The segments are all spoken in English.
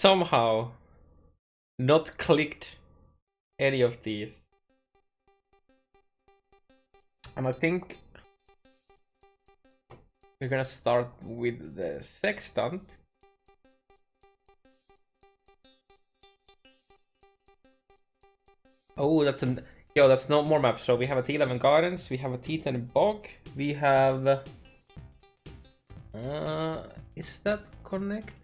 somehow not clicked any of these. And I think we're gonna start with the sextant. Oh, that's an... Yo, that's no more maps. So we have a T11 Gardens, we have a T10 Bog, we have... is that connected?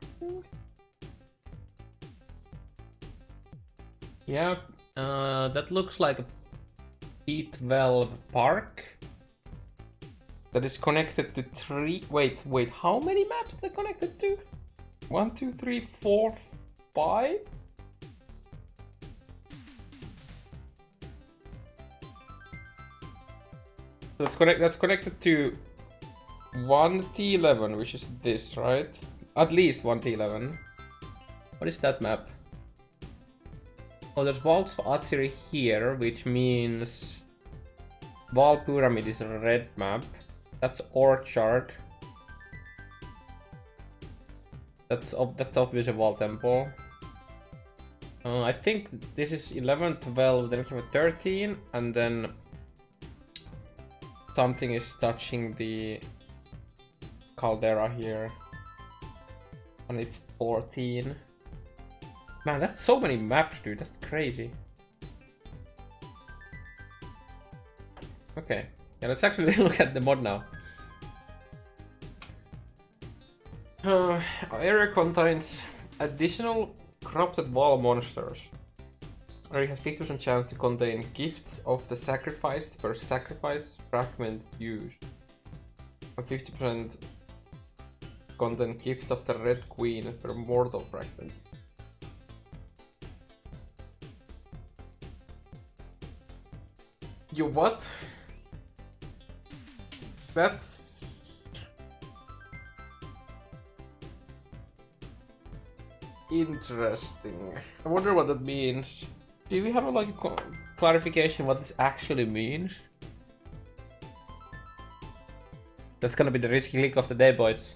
Yeah, that looks like a T12 Park. That is connected to 3... Wait, how many maps are they connected to? 1, 2, 3, 4, 5? That's connected to one T11, which is this, right? At least one T11. What is that map? Oh, there's Vault of Atziri here, which means Val Pyramid is a red map. That's Orchard. That's obviously Val Temple. I think this is 11, 12, then we have 13, and then something is touching the caldera here, and it's 14. Man, that's so many maps, dude. That's crazy. Okay, yeah, let's actually look at the mod now. Our area contains additional corrupted wall monsters. Area has 50% chance to contain gifts of the sacrificed per sacrifice fragment used. And 50% contain gift of the Red Queen per mortal fragment. You what? That's interesting. I wonder what that means. Do we have a clarification what this actually means? That's gonna be the risky click of the day, boys.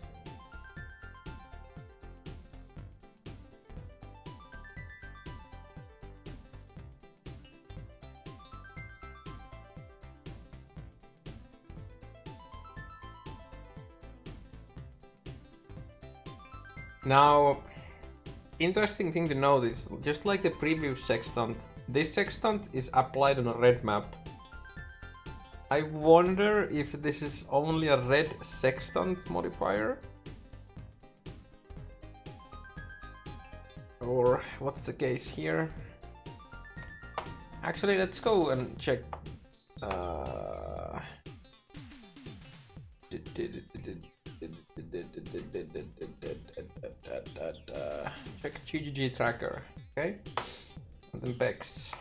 Now, interesting thing to note is, just like the previous sextant, this sextant is applied on a red map. I wonder if this is only a red sextant modifier? Or what's the case here? Actually, let's go and check. Check GGG tracker, okay? And then Bex.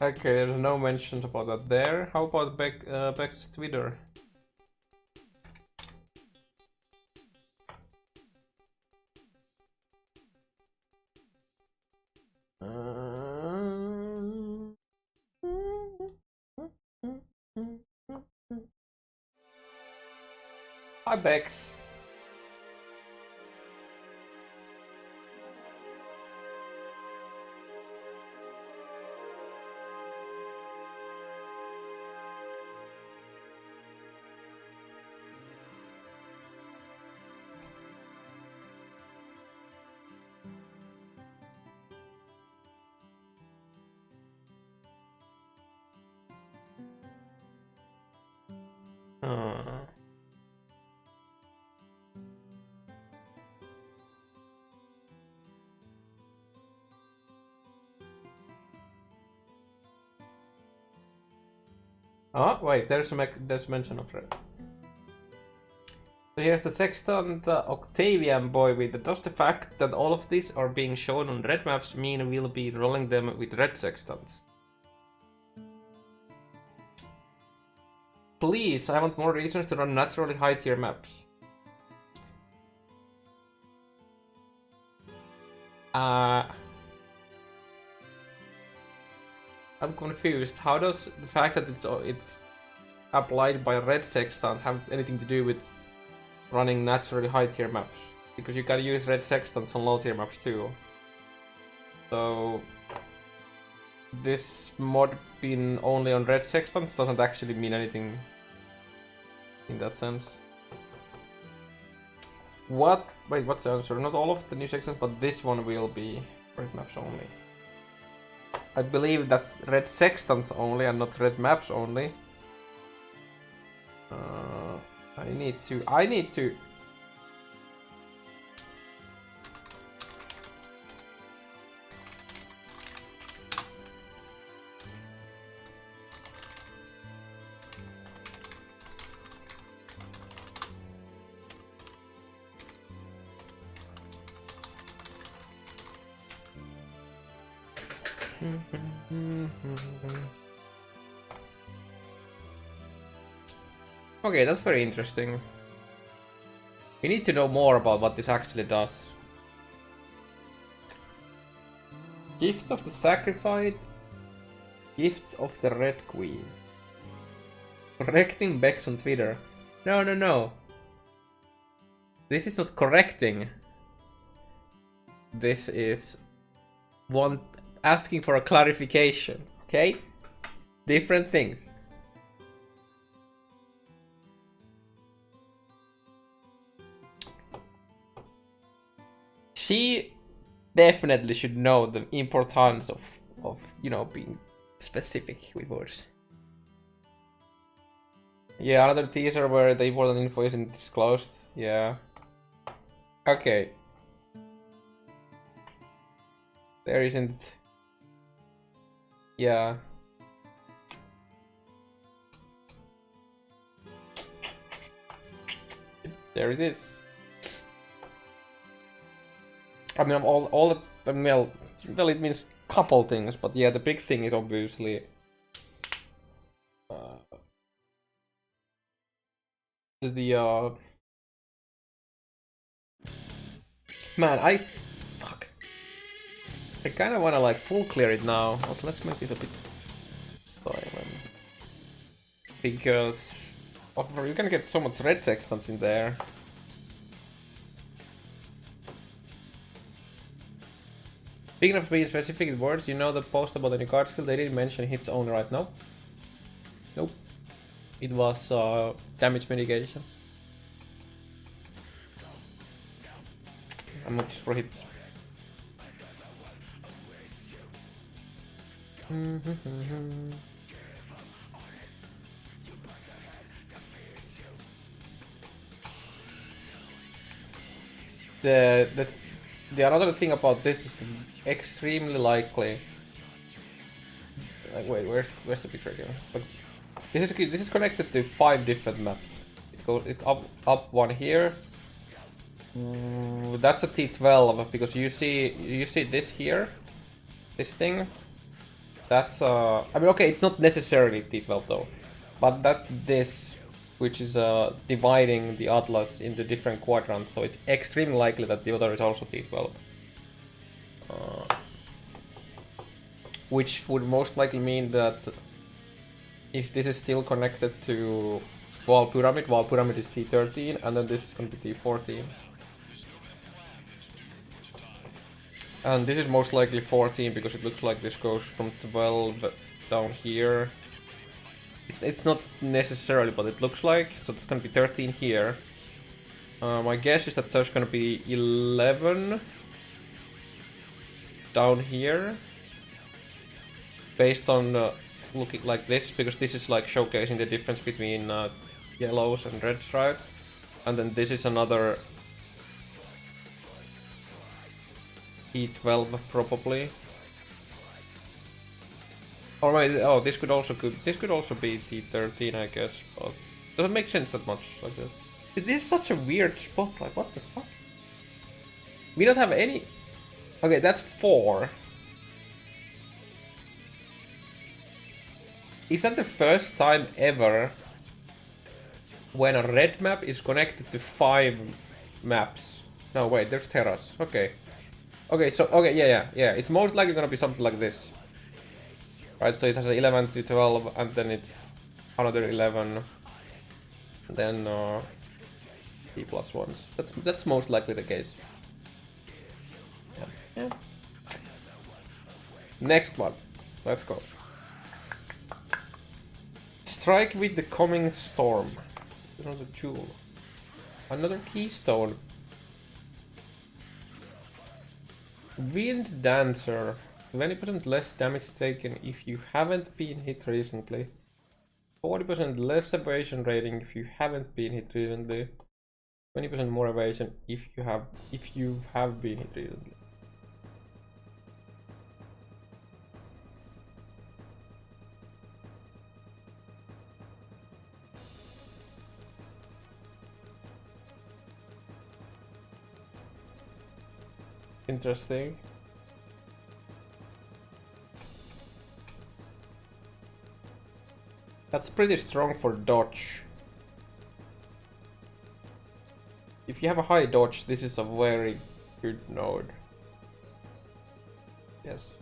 Okay, there's no mention about that there. How about Beck's Twitter? Hi Bex. Oh, wait, there's mention of red. So here's the sextant Octavian boy with does the fact that all of these are being shown on red maps mean we'll be rolling them with red sextants? Please, I want more reasons to run naturally high tier maps. I'm confused. How does the fact that it's applied by red sextant have anything to do with running naturally high tier maps, because you gotta use red sextants on low tier maps too. So this mod being only on red sextants doesn't actually mean anything in that sense. What? Wait, what's the answer? Not all of the new sextants, but this one will be red maps only. I believe that's red sextants only and not red maps only. I need to. Okay, that's very interesting. We need to know more about what this actually does. Gift of the Sacrificed, Gifts of the Red Queen. Correcting Bex on Twitter. No. This is not correcting. This is asking for a clarification, okay? Different things. She definitely should know the importance of you know, being specific with words. Yeah, another teaser where the important info isn't disclosed. Yeah. Okay. There isn't. Yeah. There it is. I mean, all the well, it means couple things, but yeah, the big thing is obviously man, I kind of wanna like full clear it now, but let's make it a bit silent because you're gonna get so much red sextants in there. Speaking of being specific in words, you know the post about any card skill, they didn't mention hits only right now. Nope. It was damage mitigation. I'm not just for hits. The another thing about this is extremely likely. Like, wait, where's the picture again? But this is connected to 5 different maps. It's up one here. That's a T12 because you see this here, this thing. That's I mean, okay, it's not necessarily T12 though, but that's this, which is dividing the atlas into different quadrants, so it's extremely likely that the other is also T12. Which would most likely mean that if this is still connected to Wall Pyramid is T13, and then this is going to be T14. And this is most likely 14 because it looks like this goes from 12 down here. It's not necessarily, but it looks like, so it's gonna be 13 here. My guess is that there's gonna be 11 down here, based on looking like this, because this is like showcasing the difference between yellows and reds, right? And then this is another T12 probably. Or wait, oh, this could also be T13, I guess, but doesn't make sense that much like this. This is such a weird spot, like what the fuck? We don't have any. Okay, that's 4. Is that the first time ever when a red map is connected to 5 maps? No, wait, there's Terras. Okay. Okay, so, okay, yeah. It's most likely gonna be something like this. Right, so it has 11 to 12, and then it's another 11, then P plus ones. That's most likely the case. Yeah. Yeah. Next one. Let's go. Strike with the coming storm. Another jewel. Another keystone. Wind Dancer. 20% less damage taken if you haven't been hit recently. 40% less evasion rating if you haven't been hit recently. 20% more evasion if you have been hit recently. Interesting. That's pretty strong for dodge. If you have a high dodge, this is a very good node. Yes.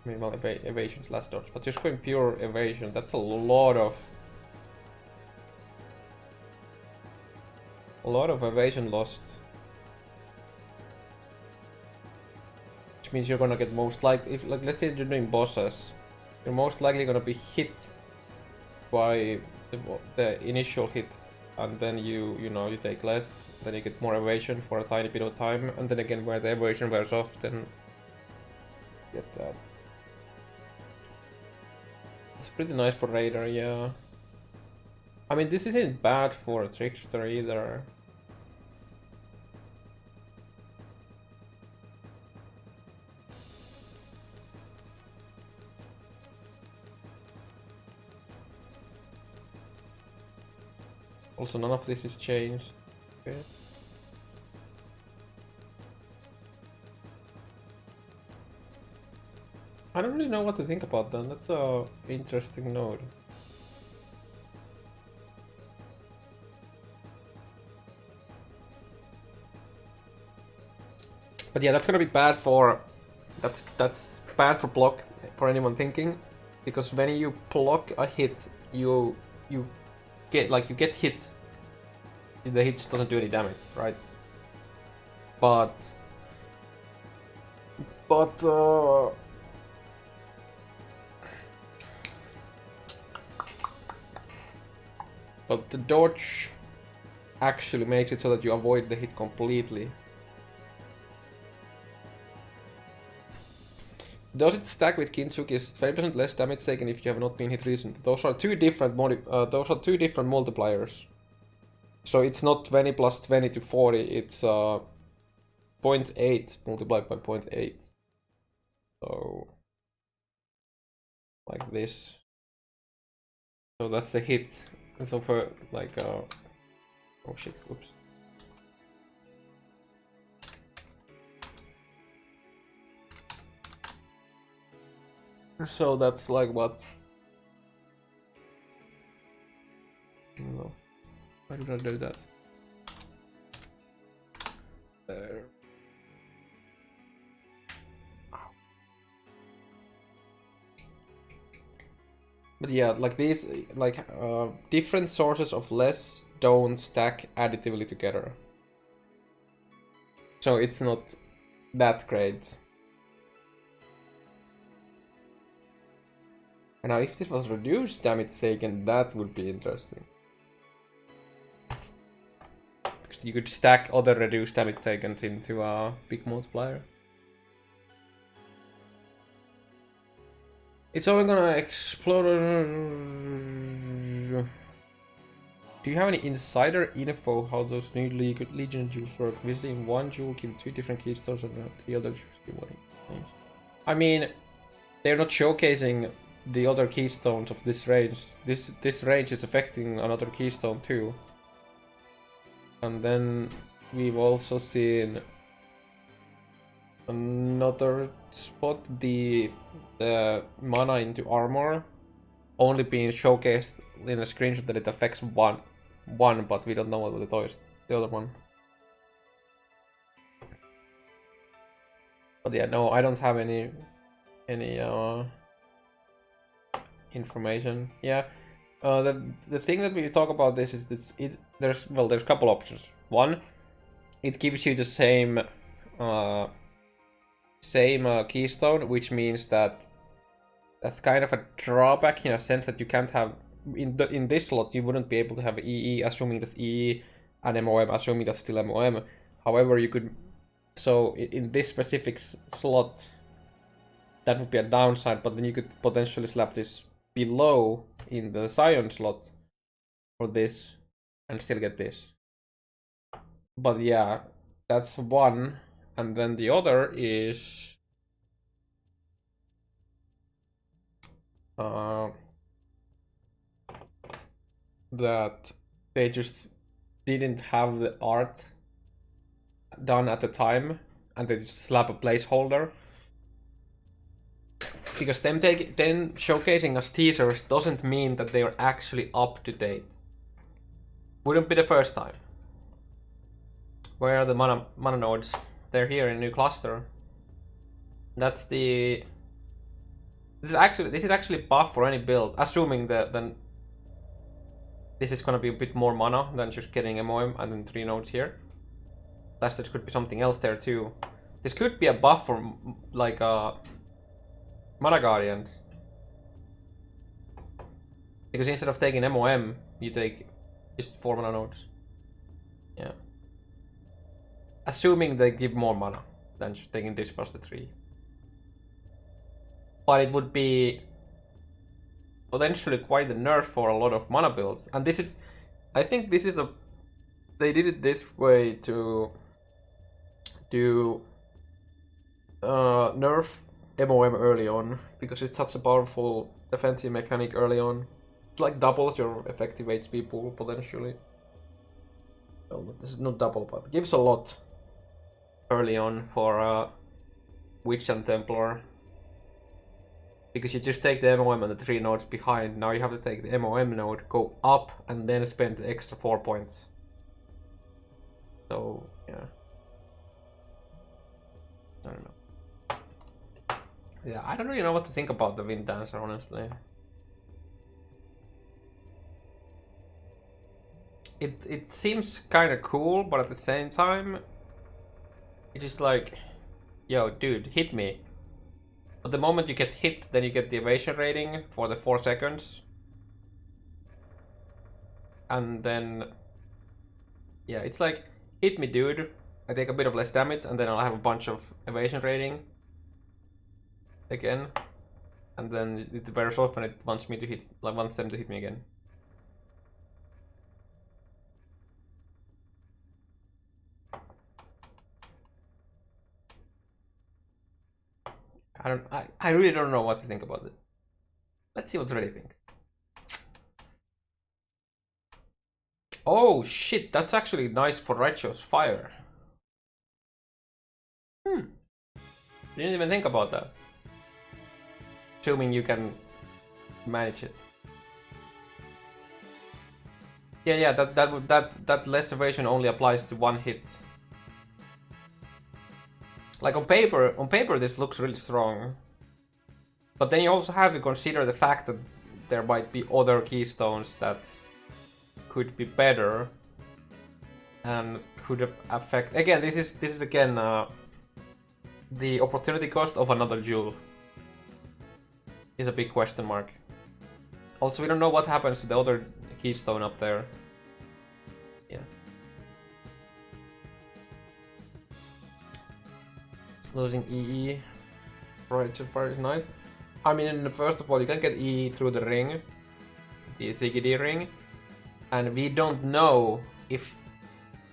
I mean, well, evasion slash dodge, but just going pure evasion, that's a lot of evasion lost. Which means you're gonna get most likely, if like let's say you're doing bosses, you're most likely gonna be hit by the initial hit, and then you take less, then you get more evasion for a tiny bit of time, and then again where the evasion wears off, then you get that. It's pretty nice for Raider, yeah. I mean, this isn't bad for a Trickster either. Also, none of this is changed. Okay. I don't really know what to think about that. That's a interesting node. But yeah, that's gonna be bad for that's bad for block for anyone thinking, because when you block a hit, you get hit. The hit just doesn't do any damage, right? But the dodge actually makes it so that you avoid the hit completely. Does it stack with Kintsugi's 20% less damage taken if you have not been hit recently? Those are two different multipliers. So it's not 20 plus 20 to 40, it's 0.8 multiplied by 0.8. So like this. So that's the hit. And so for like oh shit, oops. So that's like what? No. Why did I do that? There. But yeah, like these, like different sources of less don't stack additively together. So it's not that great. And now if this was reduced damage taken, that would be interesting. Because you could stack other reduced damage taken into a big multiplier. It's only gonna explode. Do you have any insider info how those new Legion jewels work? Visiting one jewel give 2 different keystones and the other jewels give 1. I mean, they're not showcasing the other keystones of this range. This range is affecting another keystone too. And then we've also seen another spot, the mana into armor only being showcased in a screenshot that it affects one, but we don't know what the other one. But yeah, no, I don't have any information. Yeah. The thing that we talk about this is this. There's a couple options. One, it gives you the same keystone, which means that that's kind of a drawback in a sense that you can't have in this slot. You wouldn't be able to have EE, assuming that's EE, and MOM, assuming that's still MOM. However, you could. So in this specific slot, that would be a downside. But then you could potentially slap this below in the Scion slot for this and still get this. But yeah, that's one. And then the other is that they just didn't have the art done at the time and they just slap a placeholder. Because them showcasing as teasers doesn't mean that they are actually up to date. Wouldn't be the first time. Where are the mana nodes? They're here in a new cluster. That's the. This is actually buff for any build, assuming that then this is gonna be a bit more mana than just getting MOM and then 3 nodes here. Plus there could be something else there too. This could be a buff for like Mana Guardians. Because instead of taking MOM, you take just 4 mana nodes. Yeah. Assuming they give more mana than just taking this plus the 3. But it would be potentially quite a nerf for a lot of mana builds. And this is, I think this is a, they did it this way to do nerf MOM early on, because it's such a powerful defensive mechanic early on. It like doubles your effective HP pool potentially. Well, this is not double, but it gives a lot early on for Witch and Templar. Because you just take the MOM and the 3 nodes behind. Now you have to take the MOM node, go up, and then spend the extra 4 points. So, yeah. I don't know. Yeah, I don't really know what to think about the Wind Dancer, honestly. It seems kind of cool, but at the same time, it's just like, yo, dude, hit me. But the moment you get hit, then you get the evasion rating for the 4 seconds. And then, yeah, it's like, hit me, dude. I take a bit of less damage, and then I'll have a bunch of evasion rating again. And then it very often it wants me to hit, like wants them to hit me again. I really don't know what to think about it. Let's see what Reddy thinks. Oh shit, that's actually nice for Righteous Fire. Didn't even think about that. Assuming you can manage it. Yeah, that less evasion only applies to 1 hit. Like on paper this looks really strong. But then you also have to consider the fact that there might be other keystones that could be better and could affect. Again, this is again the opportunity cost of another jewel is a big question mark. Also, we don't know what happens to the other keystone up there. Yeah. Losing EE right to Friday night. I mean, first of all, you can get EE through the ring, the ZGD ring, and we don't know if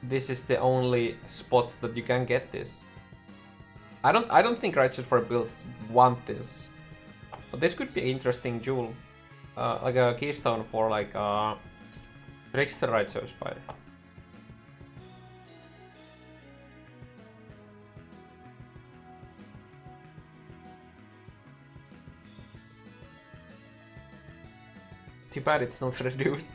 this is the only spot that you can get this. I don't think Righteous Fire builds want this, but this could be an interesting jewel, like a keystone for like Trickster Righteous Fire. Too bad it's not reduced.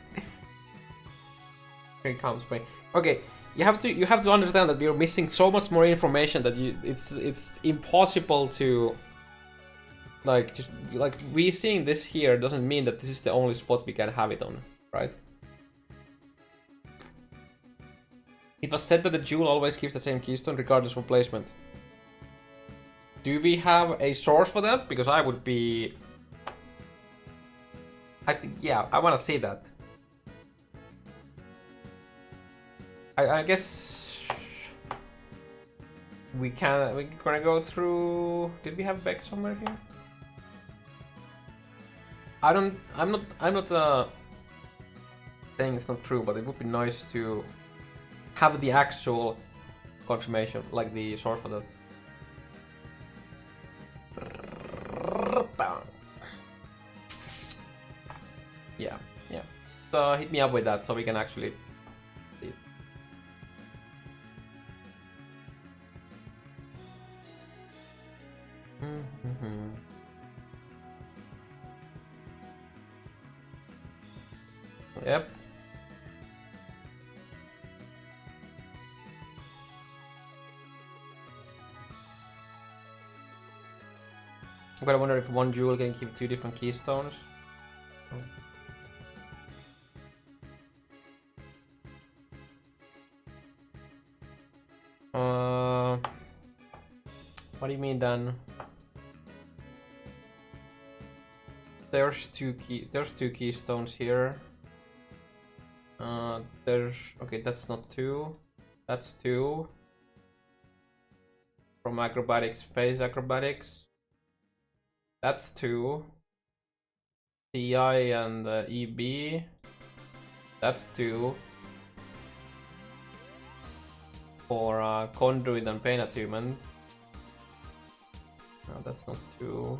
Here it comes, by. Okay, you have to understand that we're missing so much more information that it's impossible to Like, just like we seeing this here doesn't mean that this is the only spot we can have it on, right? It was said that the jewel always keeps the same keystone regardless of placement. Do we have a source for that? Because I would be... yeah, I want to see that. I guess... we're gonna go through... Did we have Beck somewhere here? I'm not saying it's not true, but it would be nice to have the actual confirmation, like the source for that. Yeah. So hit me up with that so we can actually see it. Yep. I'm gonna wonder if one jewel can keep two different keystones. What do you mean then? There's two keystones here. Okay, that's not two. That's two. From acrobatics, phase acrobatics. That's two. TI and EB. That's two. For conduit and pain attunement. No, that's not two.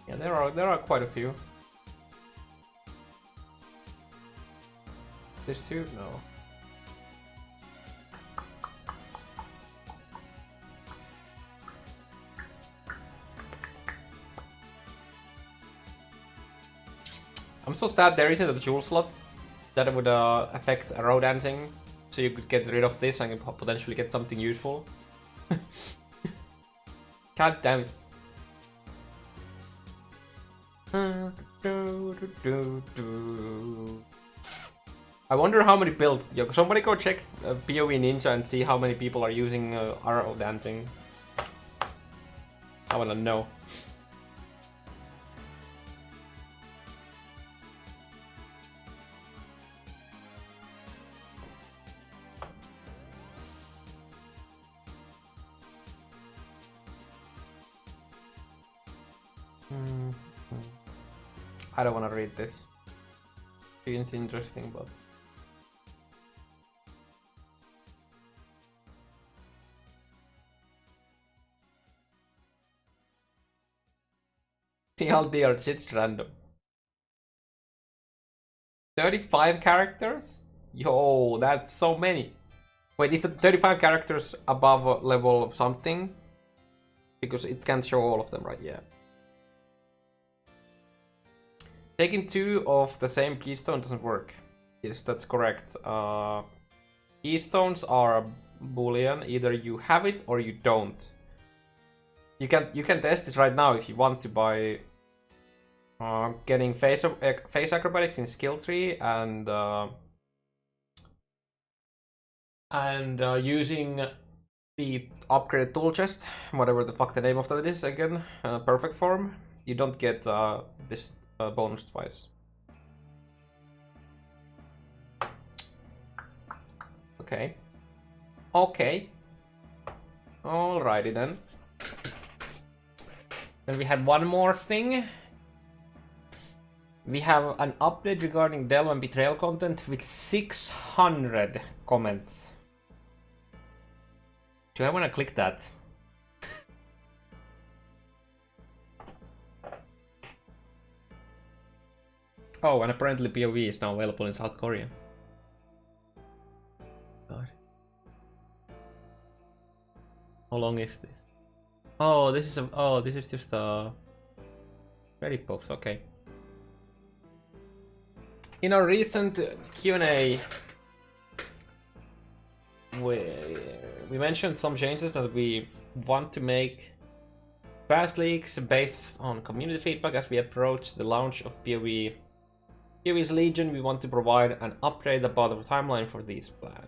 Yeah, there are quite a few. This two? No. I'm so sad there isn't a jewel slot that would affect row dancing, so you could get rid of this and potentially get something useful. God damn it. I wonder how many builds. Yo, somebody go check POE Ninja and see how many people are using row dancing. I wanna know. I don't want to read this. Seems interesting, but... TLDR, it's random. 35 characters? Yo, that's so many. Wait, is the 35 characters above level something? Because it can't show all of them, right? Yeah. Taking two of the same keystone doesn't work. Yes, that's correct. Keystones are a boolean. Either you have it or you don't. You can test this right now if you want to by getting face acrobatics in skill tree and using the upgraded tool chest, whatever the fuck the name of that is again, perfect form. You don't get this bonus twice. Okay. Okay. Alrighty then. Then we had one more thing. We have an update regarding Delve and Betrayal content with 600 comments. Do I want to click that? Oh, and apparently POE is now available in South Korea. God. How long is this? Oh, this is just a Reddit post. Okay. In our recent Q&A, we mentioned some changes that we want to make fast leaks based on community feedback as we approach the launch of POE's Legion. We want to provide an update about the timeline for these plans.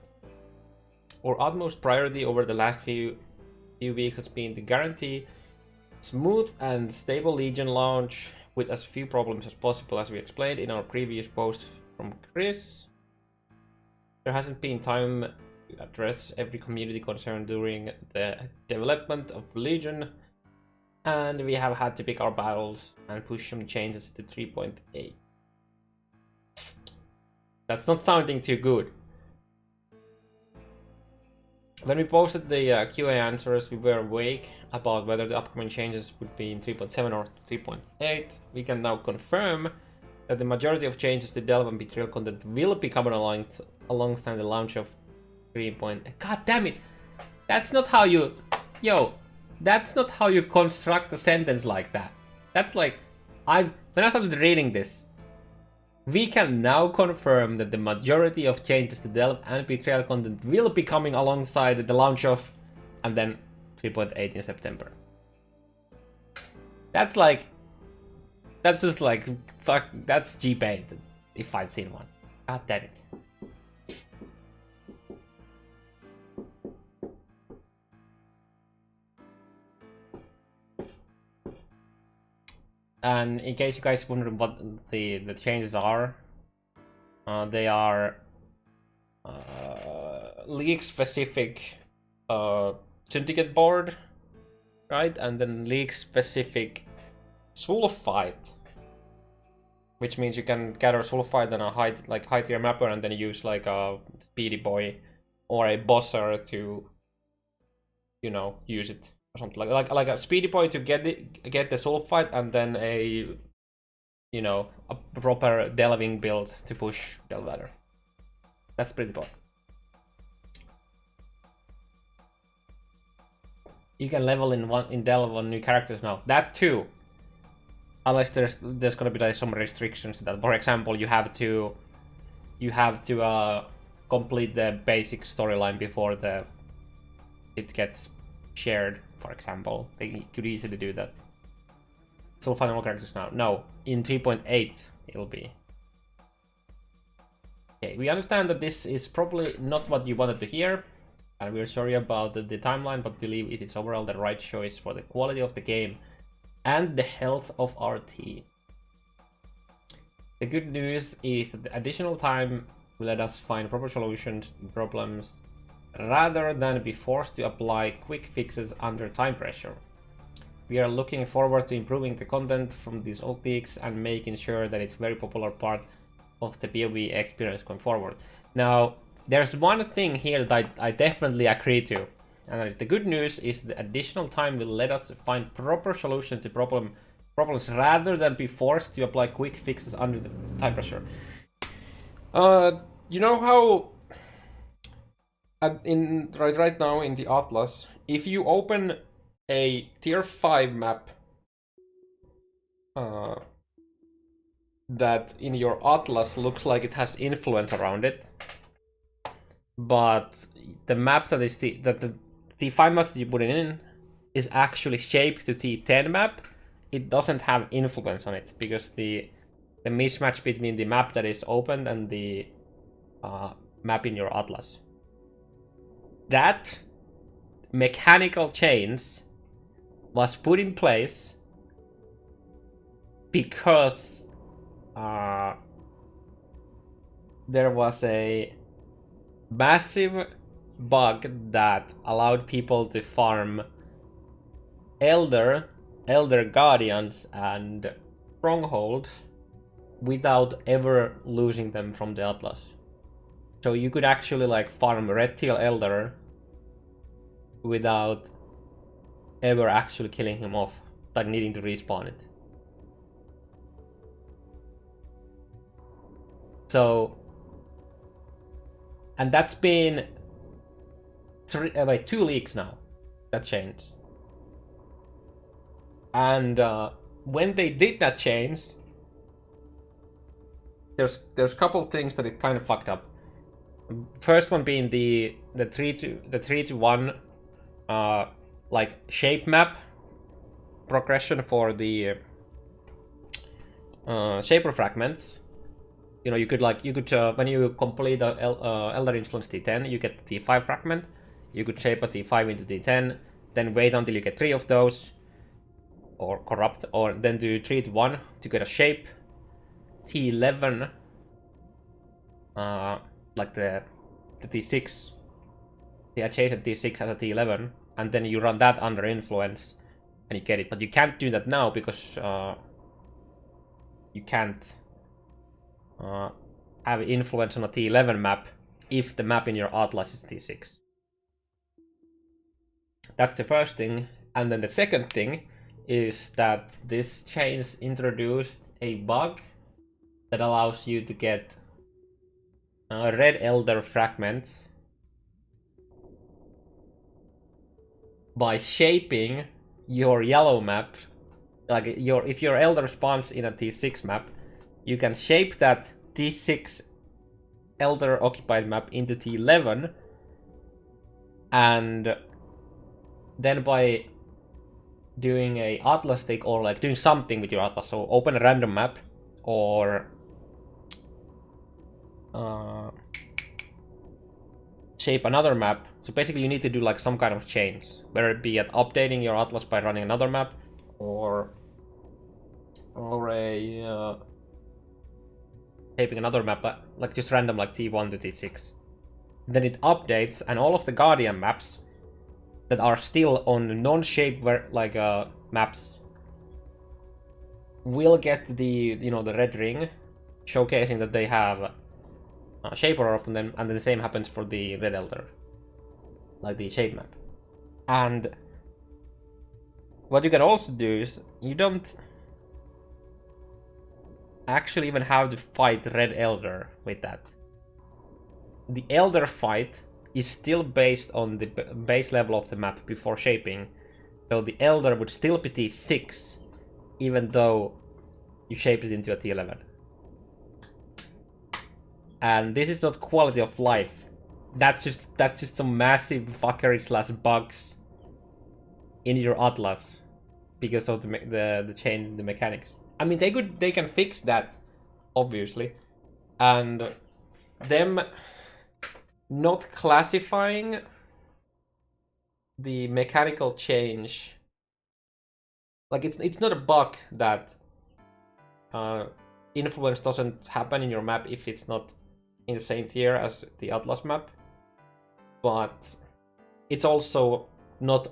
Our utmost priority over the last few weeks has been to guarantee smooth and stable Legion launch with as few problems as possible, as we explained in our previous post from Chris. There hasn't been time to address every community concern during the development of Legion, and we have had to pick our battles and push some changes to 3.8. That's not sounding too good. When we posted the QA answers, we were vague about whether the upcoming changes would be in 3.7 or 3.8. We can now confirm that the majority of changes to Delve and Betrayal content will be coming alongside the launch of 3.8. God damn it! That's not how you... Yo, that's not how you construct a sentence like that. That's like... When I started reading this, we can now confirm that the majority of changes to Delve and Betrayal content will be coming alongside the launch of, and then 3.8 in September. That's like, that's just like, fuck, that's G-bait if I've seen one. God damn it. And in case you guys wonder what the changes are, they are league-specific syndicate board, right? And then league-specific sulfite, which means you can gather sulfite on a high tier mapper and then use like a speedy boy or a bosser to, you know, use it. Something like a speedy boy to get the sulfite, and then a, you know, a proper delving build to push Delve ladder. That's pretty bold. You can level in Delve on new characters now. That too, unless there's gonna be like some restrictions to that. For example, you have to complete the basic storyline before it gets shared. For example, they could easily do that. So final characters now. No, in 3.8 it'll be. Okay, we understand that this is probably not what you wanted to hear, and we're sorry about the timeline, but believe it is overall the right choice for the quality of the game and the health of our team. The good news is that the additional time will let us find proper solutions to problems rather than be forced to apply quick fixes under time pressure. We are looking forward to improving the content from these old leaks and making sure that it's a very popular part of the POE experience going forward. Now, there's one thing here that I definitely agree to, and the good news is the additional time will let us find proper solutions to problems rather than be forced to apply quick fixes under the time pressure. You know how right now in the Atlas, if you open a tier 5 map that in your Atlas looks like it has influence around it, but the map that is the T5 map that you put it in is actually shaped to T10 map, it doesn't have influence on it because the mismatch between the map that is opened and the map in your Atlas. That mechanical change was put in place because there was a massive bug that allowed people to farm Elder Guardians and Strongholds without ever losing them from the Atlas. So you could actually like farm Red Teal Elder without ever actually killing him off, like needing to respawn it. So, and that's been 2 leaks now, that changed. And when they did that change, there's a couple things that it kind of fucked up. First one being the 3 to 1 like shape map progression for the shaper fragments. You know, you could when you complete the Elder Influence T10, you get the T5 fragment. You could shape a T5 into T10, then wait until you get 3 of those, or corrupt, or then do 3 to 1 to get a shape. T11, like the T6, the adjacent T6 as a T11, and then you run that under influence, and you get it. But you can't do that now because you can't have influence on a T11 map if the map in your atlas is T6. That's the first thing. And then the second thing is that this change introduced a bug that allows you to get red elder fragments by shaping your yellow map. Like if your elder spawns in a T6 map, you can shape that T6 elder occupied map into T11, and then by doing a atlas take, or like doing something with your atlas, so open a random map or shape another map. So basically you need to do like some kind of change, whether it be at updating your atlas by running another map, or a shaping another map, like just random, like T1 to T6. Then it updates, and all of the Guardian maps that are still on non-shape maps will get the the red ring, showcasing that they have Shaper up on them, and the same happens for the Red Elder, like the shape map. And what you can also do is you don't actually even have to fight Red Elder with that. The Elder fight is still based on the base level of the map before shaping, so the Elder would still be T6 even though you shaped it into a T11. And this is not quality of life. That's just some massive fuckery / bugs in your atlas because of the change in the mechanics. I mean, they can fix that, obviously, and them not classifying the mechanical change, like it's not a bug that influence doesn't happen in your map if it's not in the same tier as the atlas map, but it's also not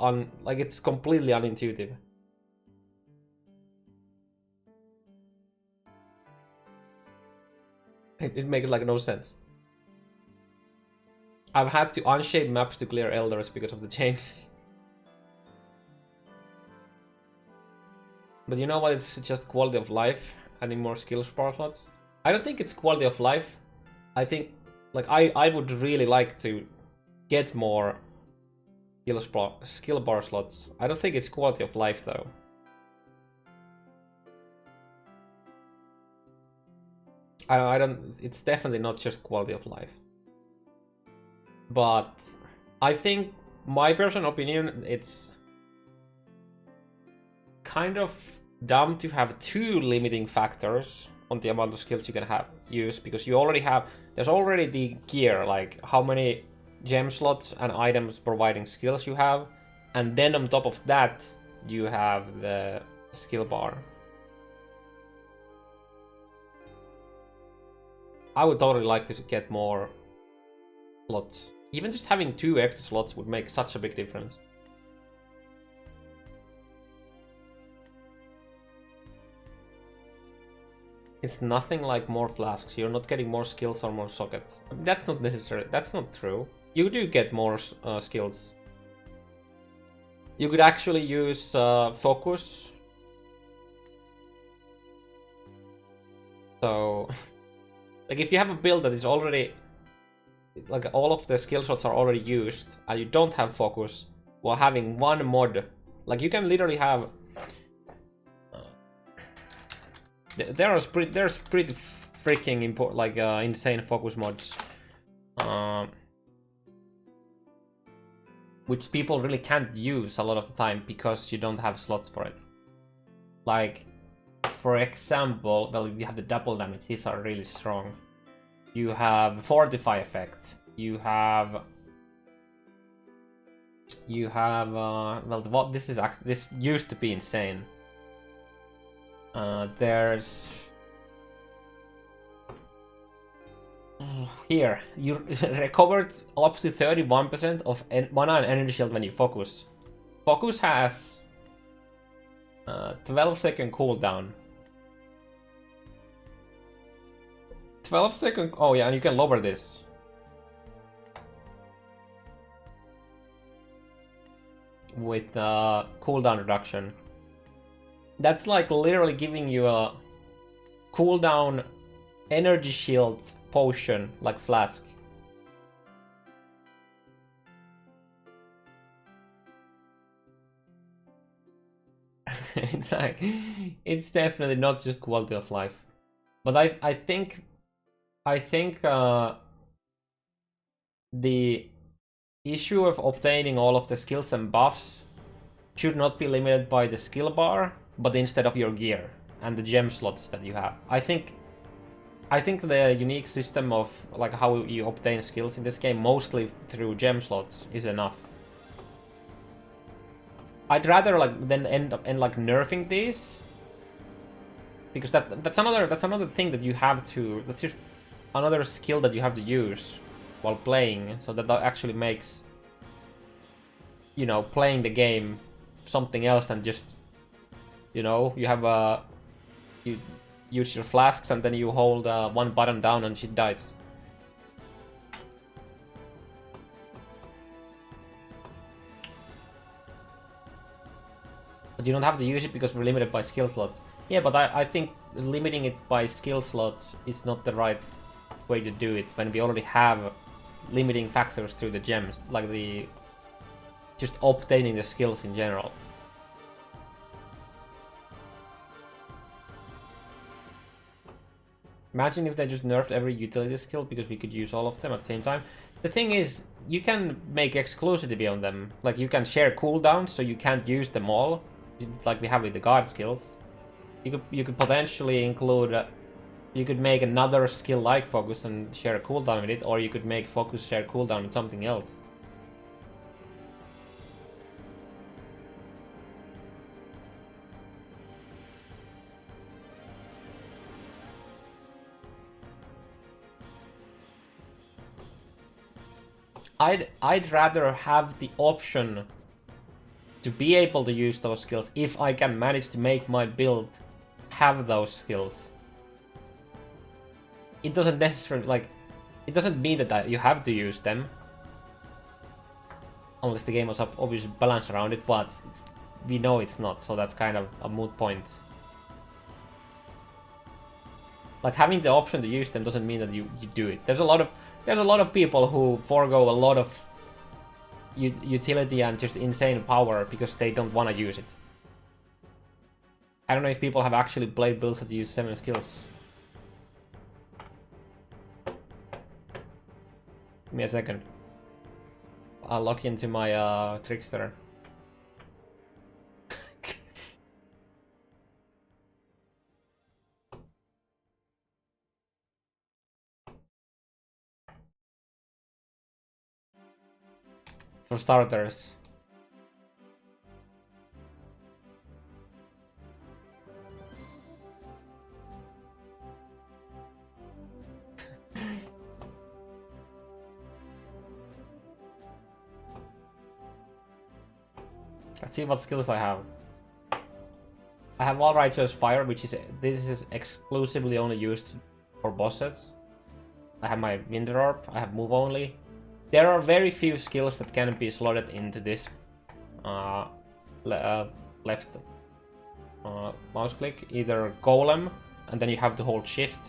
it's completely unintuitive. It makes like no sense. I've had to unshape maps to clear elders because of the changes. But you know what? It's just quality of life. Adding more skill bar slots. I don't think it's quality of life. I think, like, I would really like to get more skill bar slots. I don't think it's quality of life though. I don't. It's definitely not just quality of life. But I think, my personal opinion, it's kind of dumb to have 2 limiting factors on the amount of skills you can use, because you already have, there's already the gear, like how many gem slots and items providing skills you have, and then on top of that you have the skill bar. I would totally like to get more slots. Even just having 2 extra slots would make such a big difference. It's nothing like more flasks. You're not getting more skills or more sockets. That's not necessary. That's not true. You do get more skills. You could actually use focus. So, like, if you have a build that is already, like, all of the skill shots are already used, and you don't have focus, while having 1 mod, like, you can literally have. There's pretty freaking insane focus mods. which people really can't use a lot of the time because you don't have slots for it. Like, for example, well, you have the double damage, these are really strong. You have Fortify effect, you have well, this used to be insane. There's here, you recovered up to 31% of mana and energy shield when you focus. Focus has 12-second cooldown. 12-second. Oh yeah, and you can lower this. With cooldown reduction. That's like literally giving you a cooldown energy shield potion, like flask. It's like, it's definitely not just quality of life, but I think the issue of obtaining all of the skills and buffs should not be limited by the skill bar, but instead of your gear and the gem slots that you have. I think the unique system of like how you obtain skills in this game, mostly through gem slots, is enough. I'd rather like then end up like nerfing these, because that's another thing that you have to, that's just another skill that you have to use while playing, so that actually makes, you know, playing the game something else than just, you know, you have you use your flasks and then you hold one button down and she dies. But you don't have to use it because we're limited by skill slots. Yeah, but I think limiting it by skill slots is not the right way to do it when we already have limiting factors through the gems, like the just obtaining the skills in general. Imagine if they just nerfed every utility skill because we could use all of them at the same time. The thing is, you can make exclusivity on them. Like, you can share cooldowns, so you can't use them all, like we have with the guard skills. You could potentially include, you could make another skill like focus and share a cooldown with it, or you could make focus share cooldown with something else. I'd rather have the option to be able to use those skills if I can manage to make my build have those skills. It doesn't necessarily, like, it doesn't mean that you have to use them, unless the game was obviously balanced around it, but we know it's not, so that's kind of a moot point. Like, having the option to use them doesn't mean that you do it. There's a lot of people who forego a lot of utility and just insane power because they don't want to use it. I don't know if people have actually played builds that use 7 skills. Give me a second. I'll log into my trickster. For starters. Let's see what skills I have. I have All Righteous Fire, this is exclusively only used for bosses. I have my Winter Orb, I have Move Only. There are very few skills that can be slotted into this left mouse click. Either Golem, and then you have to hold Shift,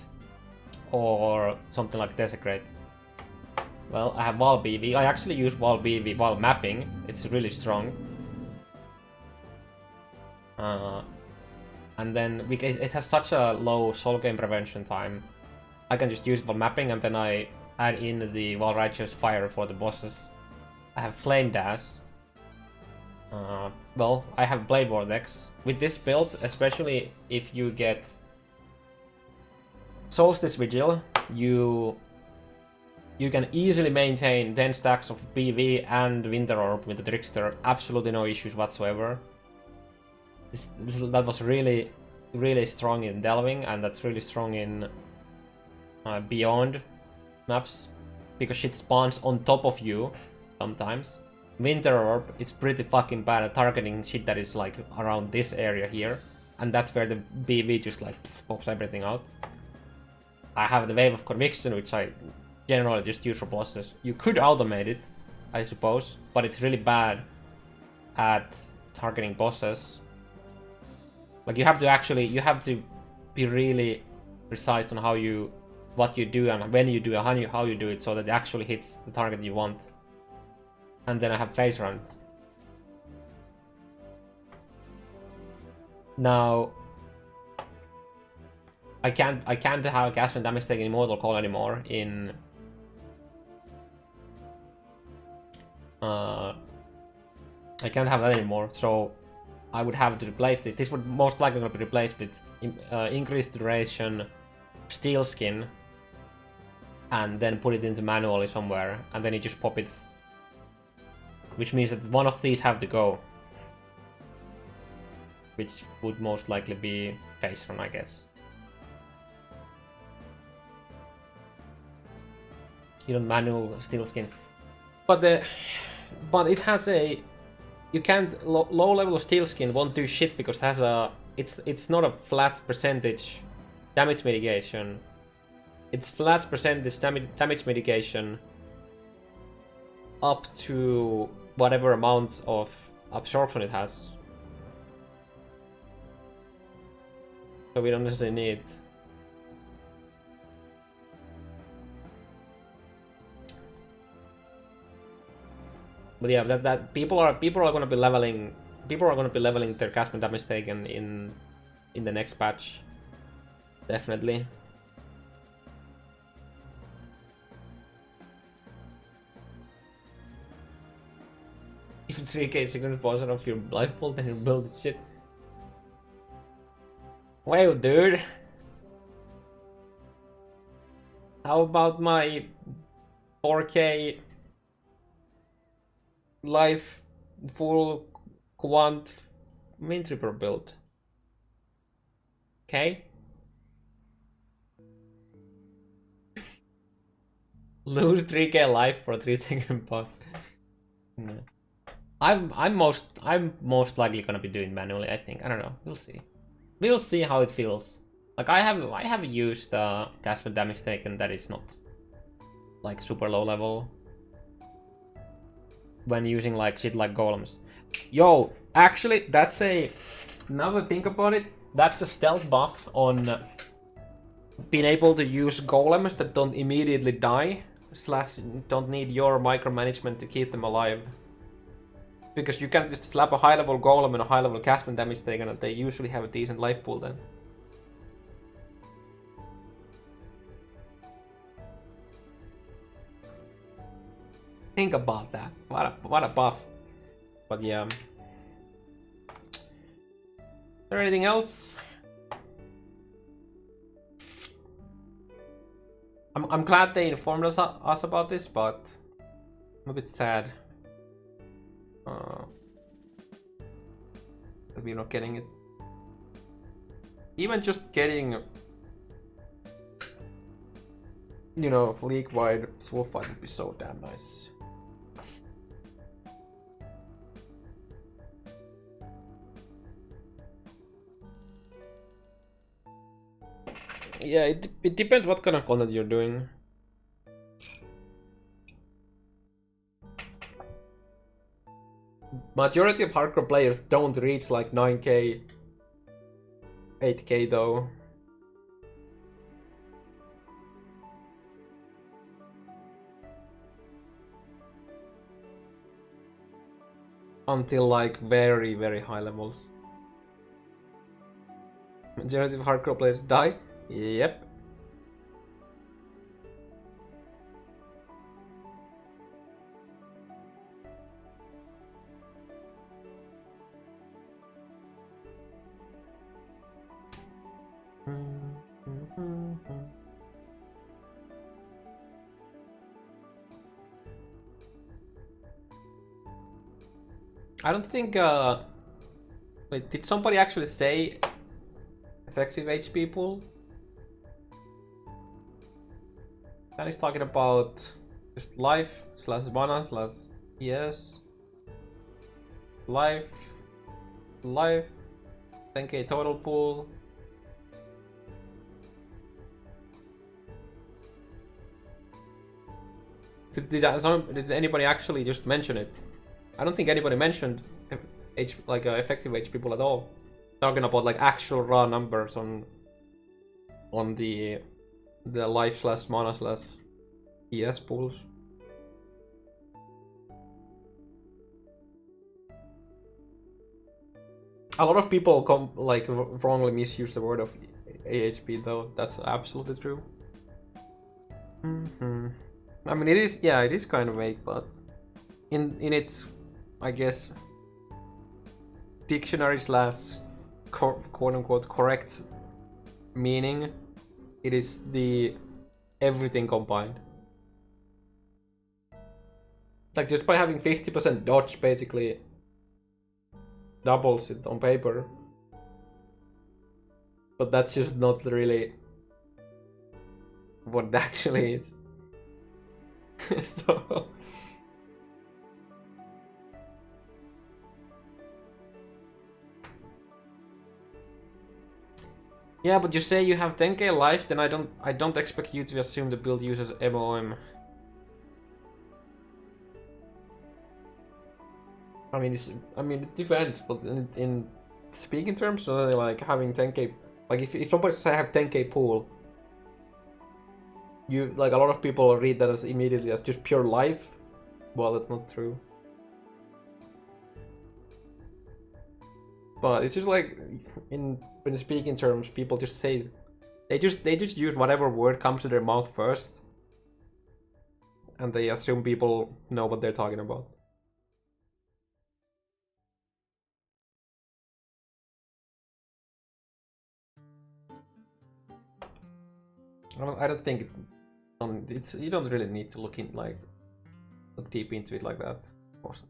or something like Desecrate. Well, I have Wall BV. I actually use Wall BV while mapping. It's really strong. And then it has such a low soul game prevention time. I can just use it for mapping, and then I add in the Well Righteous Fire for the bosses. I have Flame Dash, Well, I have Blade Vortex. With this build, especially if you get Solstice Vigil, you can easily maintain 10 stacks of PV and Winter Orb with the Trickster. Absolutely no issues whatsoever. That was really, really strong in Delving, and that's really strong in Beyond maps, because shit spawns on top of you sometimes. Winter Orb is pretty fucking bad at targeting shit that is like around this area here, and that's where the BV just like pops everything out. I have the Wave of Conviction, which I generally just use for bosses. You could automate it, I suppose, but it's really bad at targeting bosses. Like you have to be really precise on what you do and when you do and how you do it, so that it actually hits the target you want. And then I have Phase Run. Now I can't have cast and damage taking Immortal Call anymore in I can't have that anymore, so I would have to replace it. This would most likely be replaced with increased duration, Steel Skin, and then put it into manually somewhere, and then you just pop it. Which means that one of these have to go. Which would most likely be Phase Run, I guess. You don't manual Steel Skin. But it has a... You can't... Low level of Steel Skin won't do shit because it has a... It's not a flat percentage damage mitigation. It's flat percentage damage mitigation up to whatever amount of absorption it has. So we don't necessarily need... But yeah, that people are going to be leveling their cast and damage taken in the next patch. Definitely. If it's 3k 600% of your life pool, then you build shit. Wow, dude. How about my 4k life full quant Mint Reaper build? Okay. Lose 3k life for a 3-second buff. No. I'm most likely gonna be doing manually, I think. I don't know. We'll see how it feels. Like I have used cast for damage taken that is not like super low level when using like shit like golems. Yo, actually that's now that I think about it, that's a stealth buff on being able to use golems that don't immediately die / don't need your micromanagement to keep them alive. Because you can just slap a high-level golem and a high-level castman damage taken, and they usually have a decent life pool then. Think about that. What a buff. But yeah. Is there anything else? I'm glad they informed us about this, but I'm a bit sad. That we're not getting it. Even just getting, you know, league-wide swap fight would be so damn nice. Yeah, it depends what kind of content you're doing. Majority of hardcore players don't reach like 9k, 8k though. Until like very, very high levels. Majority of hardcore players die? Yep. I don't think. Wait, did somebody actually say effective HP pool? Then he's talking about just life / mana / ES. Life. 10k total pool. Did anybody actually just mention it? I don't think anybody mentioned effective HP pool at all. Talking about like actual raw numbers on the life / mana / ES pools. A lot of people wrongly misuse the word of AHP though. That's absolutely true. I mean, it is kind of vague, but in its, I guess, dictionary / quote unquote correct meaning, it is the everything combined. Like just by having 50% dodge basically doubles it on paper, but that's just not really what it actually is. So yeah, but you say you have 10k life, then I don't expect you to assume the build uses MOM. I mean, it depends, but in speaking terms, like having 10k, like if somebody says I have 10k pool, you like a lot of people read that as immediately as just pure life. Well, that's not true. But it's just like in speaking terms, people just say they just use whatever word comes to their mouth first, and they assume people know what they're talking about. I don't think you don't really need to look deep into it like that. Of course.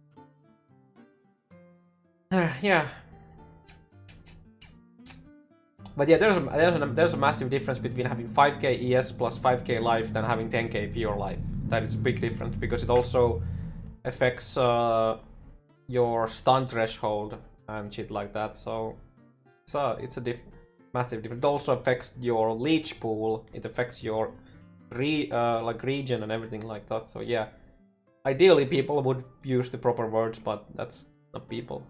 Yeah. But yeah, there's a massive difference between having 5k ES plus 5k life than having 10k pure life. That is a big difference because it also affects your stun threshold and shit like that. So it's a massive difference. It also affects your leech pool. It affects your region and everything like that. So yeah, ideally people would use the proper words, but that's not people.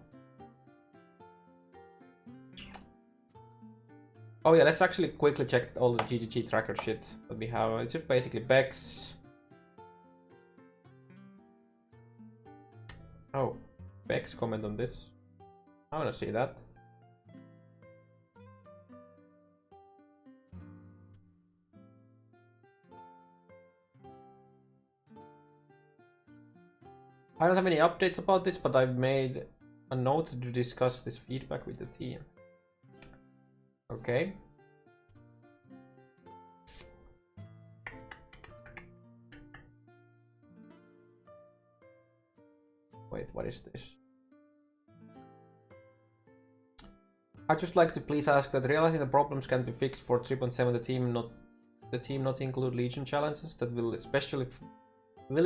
Oh yeah, let's actually quickly check all the GGG tracker shit that we have. It's just basically Bex. Oh, Bex comment on this. I wanna see that. I don't have any updates about this, but I've made a note to discuss this feedback with the team. Okay. Wait, what is this? I'd just like to please ask that realizing the problems can be fixed for 3.7, the team not include Legion challenges. That will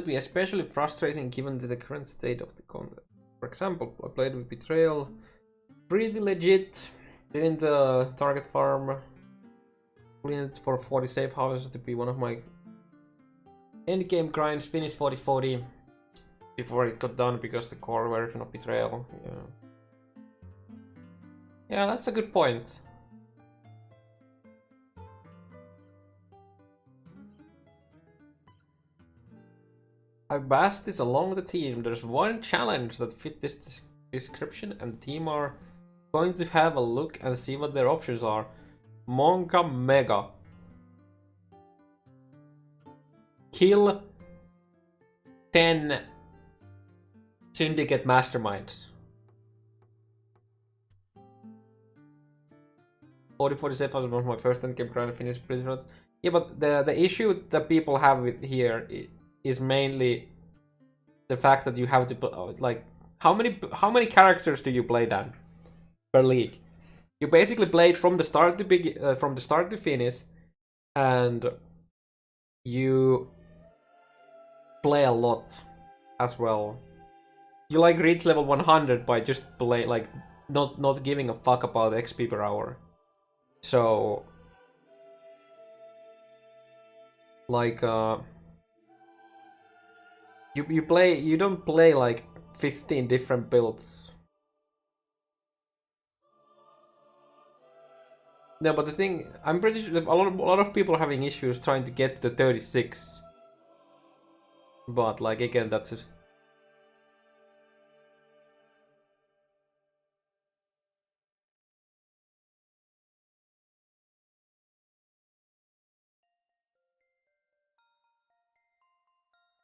be especially frustrating given the current state of the content. For example, I played with Betrayal, pretty legit. Didn't target farm, pulling it for 40 safe houses to be one of my endgame grinds. Finished 40-40 before it got done because the core version of Betrayal. Yeah, that's a good point. I've passed this along the team. There's one challenge that fit this description, and the team are going to have a look and see what their options are. Monka Mega. Kill 10 Syndicate Masterminds. 40-40 safe house was one of my first endgame grind, finished pretty short. Yeah, but the issue that people have with here is mainly the fact that you have to how many characters do you play then per league? You basically play it from the start to from the start to finish, and you play a lot as well. You like reach level 100 by just play like not giving a fuck about XP per hour. So like you don't play like 15 different builds. No, but the thing, I'm pretty sure a lot of people are having issues trying to get to 36. But like again, that's just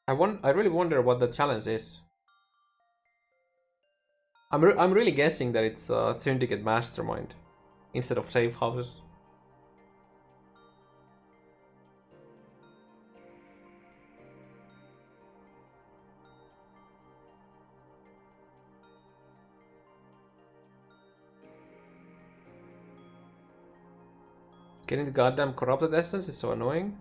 I really wonder what the challenge is. I'm really guessing that it's Syndicate Mastermind instead of safe houses. Getting the goddamn corrupted essence is so annoying.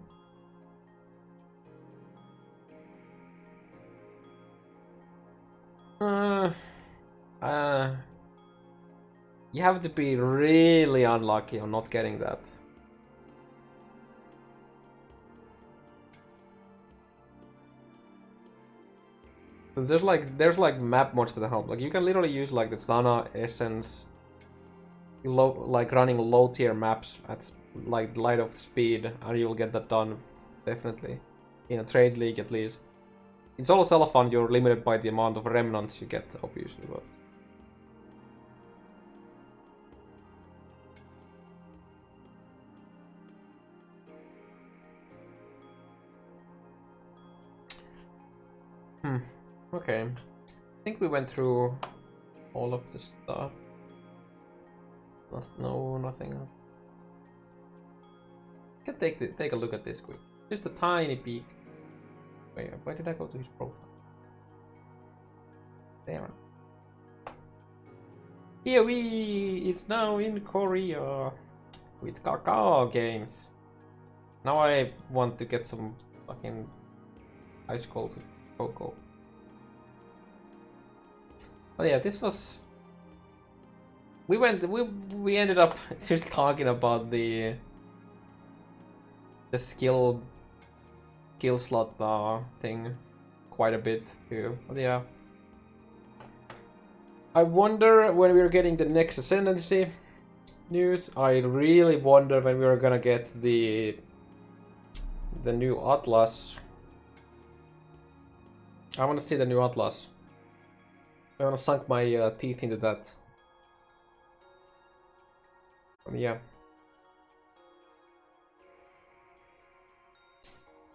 You have to be really unlucky on not getting that. There's like map mods that help. Like you can literally use like the Zana essence, like running low tier maps at like light of speed, and you'll get that done definitely in a trade league at least. It's all self-fund. You're limited by the amount of remnants you get, obviously, but. Okay. I think we went through all of the stuff. No, nothing else. Can take a look at this quick. Just a tiny peek. Wait, why did I go to his profile? There. POE is now in Korea with Kakao games. Now I want to get some fucking ice cold cocoa. But yeah, this was. We ended up just talking about the skill slot thing quite a bit too. But yeah. I wonder when we're getting the next Ascendancy news. I really wonder when we're gonna get the new Atlas. I want to see the new Atlas. I want to sink my teeth into that. Yeah.